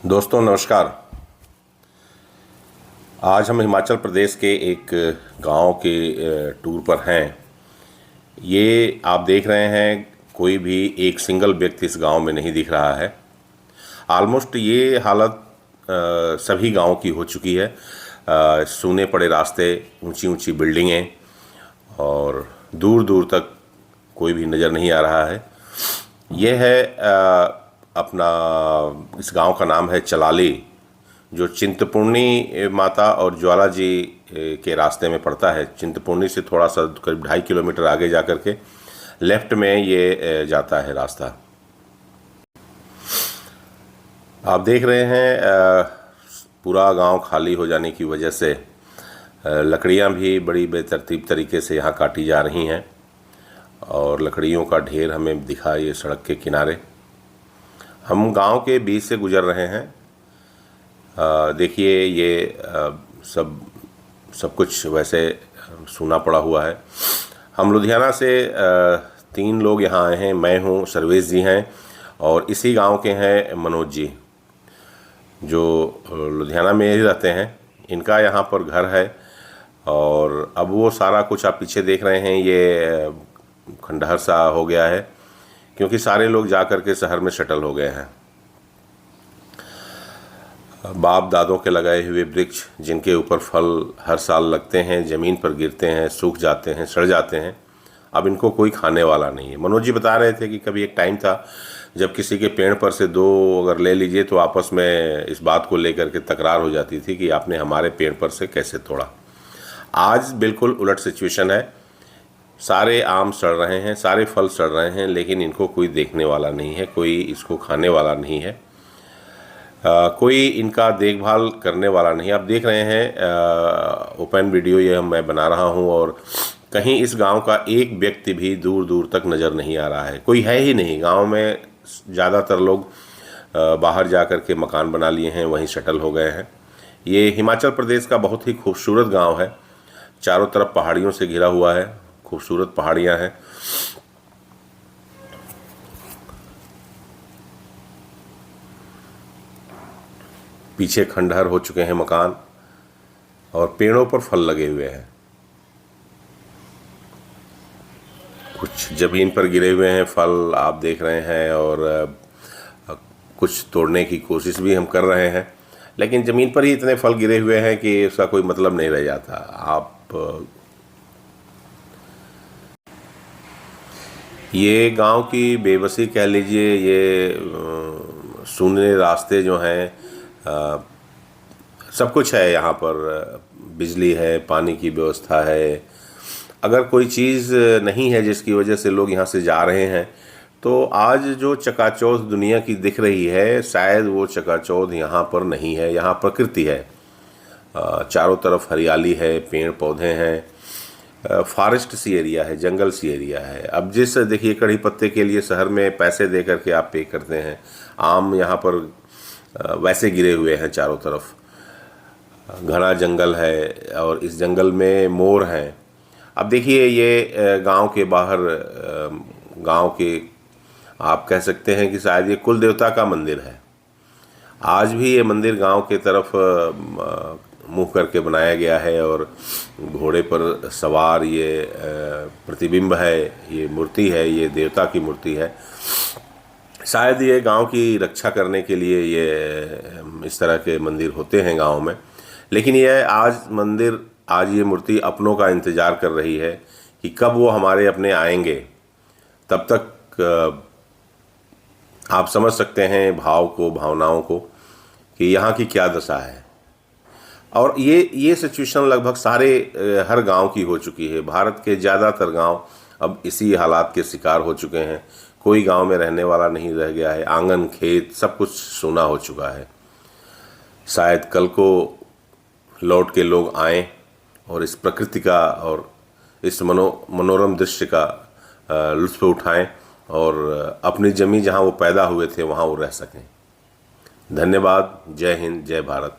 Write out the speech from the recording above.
दोस्तों नमस्कार। आज हम हिमाचल प्रदेश के एक गांव के टूर पर हैं। ये आप देख रहे हैं, कोई भी एक सिंगल व्यक्ति इस गांव में नहीं दिख रहा है। ऑलमोस्ट ये हालत सभी गांवों की हो चुकी है। सूने पड़े रास्ते, ऊंची ऊंची बिल्डिंगें और दूर दूर तक कोई भी नज़र नहीं आ रहा है। यह है अपना इस गांव का नाम है चलाली, जो चिंतपूर्णी माता और ज्वाला जी के रास्ते में पड़ता है। चिंतपूर्णी से थोड़ा सा करीब 2.5 किलोमीटर आगे जा कर के लेफ्ट में ये जाता है रास्ता। आप देख रहे हैं पूरा गांव खाली हो जाने की वजह से लकड़ियां भी बड़ी बेतरतीब तरीके से यहाँ काटी जा रही हैं और लकड़ियों का ढेर हमें दिखा ये सड़क के किनारे। हम गांव के बीच से गुजर रहे हैं। देखिए ये सब कुछ वैसे सूना पड़ा हुआ है। हम लुधियाना से 3 लोग यहाँ आए हैं। मैं हूँ, सर्वेश जी हैं और इसी गांव के हैं मनोज जी, जो लुधियाना में ही रहते हैं। इनका यहाँ पर घर है और अब वो सारा कुछ आप पीछे देख रहे हैं, ये खंडहर सा हो गया है क्योंकि सारे लोग जा कर के शहर में सेटल हो गए हैं। बाप दादों के लगाए हुए वृक्ष जिनके ऊपर फल हर साल लगते हैं, ज़मीन पर गिरते हैं, सूख जाते हैं, सड़ जाते हैं, अब इनको कोई खाने वाला नहीं है। मनोज जी बता रहे थे कि कभी एक टाइम था जब किसी के पेड़ पर से 2 अगर ले लीजिए तो आपस में इस बात को लेकर के तकरार हो जाती थी कि आपने हमारे पेड़ पर से कैसे तोड़ा। आज बिल्कुल उलट सिचुएशन है। सारे आम सड़ रहे हैं, सारे फल सड़ रहे हैं, लेकिन इनको कोई देखने वाला नहीं है, कोई इसको खाने वाला नहीं है, कोई इनका देखभाल करने वाला नहीं। आप देख रहे हैं ओपन वीडियो ये मैं बना रहा हूं और कहीं इस गांव का एक व्यक्ति भी दूर दूर तक नज़र नहीं आ रहा है। कोई है ही नहीं गांव में। ज़्यादातर लोग बाहर जा कर के मकान बना लिए हैं, वहीं सेटल हो गए हैं। ये हिमाचल प्रदेश का बहुत ही खूबसूरत गांव है। चारों तरफ पहाड़ियों से घिरा हुआ है, खूबसूरत पहाड़ियाँ हैं। पीछे खंडहर हो चुके हैं मकान और पेड़ों पर फल लगे हुए हैं। कुछ ज़मीन पर गिरे हुए हैं फल आप देख रहे हैं और कुछ तोड़ने की कोशिश भी हम कर रहे हैं, लेकिन ज़मीन पर ही इतने फल गिरे हुए हैं कि उसका कोई मतलब नहीं रह जाता। आप ये गांव की बेबसी कह लीजिए। ये सूने रास्ते जो हैं, सब कुछ है यहाँ पर। बिजली है, पानी की व्यवस्था है। अगर कोई चीज़ नहीं है जिसकी वजह से लोग यहाँ से जा रहे हैं, तो आज जो चकाचौंध दुनिया की दिख रही है, शायद वो चकाचौंध यहाँ पर नहीं है। यहाँ प्रकृति है, चारों तरफ हरियाली है, पेड़ पौधे हैं, फॉरेस्ट सी एरिया है, जंगल सी एरिया है। अब जिस देखिए कड़ी पत्ते के लिए शहर में पैसे दे करके आप पे करते हैं, आम यहाँ पर वैसे गिरे हुए हैं। चारों तरफ घना जंगल है और इस जंगल में मोर हैं। अब देखिए ये गांव के बाहर, गांव के आप कह सकते हैं कि शायद ये कुल देवता का मंदिर है। आज भी ये मंदिर गांव के तरफ मुँह करके बनाया गया है और घोड़े पर सवार ये प्रतिबिंब है, ये मूर्ति है, ये देवता की मूर्ति है। शायद ये गांव की रक्षा करने के लिए ये इस तरह के मंदिर होते हैं गांव में। लेकिन ये आज ये मूर्ति अपनों का इंतज़ार कर रही है कि कब वो हमारे अपने आएंगे। तब तक आप समझ सकते हैं भावनाओं को कि यहाँ की क्या दशा है। और ये सिचुएशन लगभग हर गांव की हो चुकी है। भारत के ज़्यादातर गांव अब इसी हालात के शिकार हो चुके हैं। कोई गांव में रहने वाला नहीं रह गया है। आंगन खेत सब कुछ सूना हो चुका है। शायद कल को लौट के लोग आएँ और इस प्रकृति का और इस मनोरम दृश्य का लुत्फ़ उठाएं और अपनी ज़मीन जहां वो पैदा हुए थे वहां वो रह सकें। धन्यवाद। जय हिंद, जय भारत।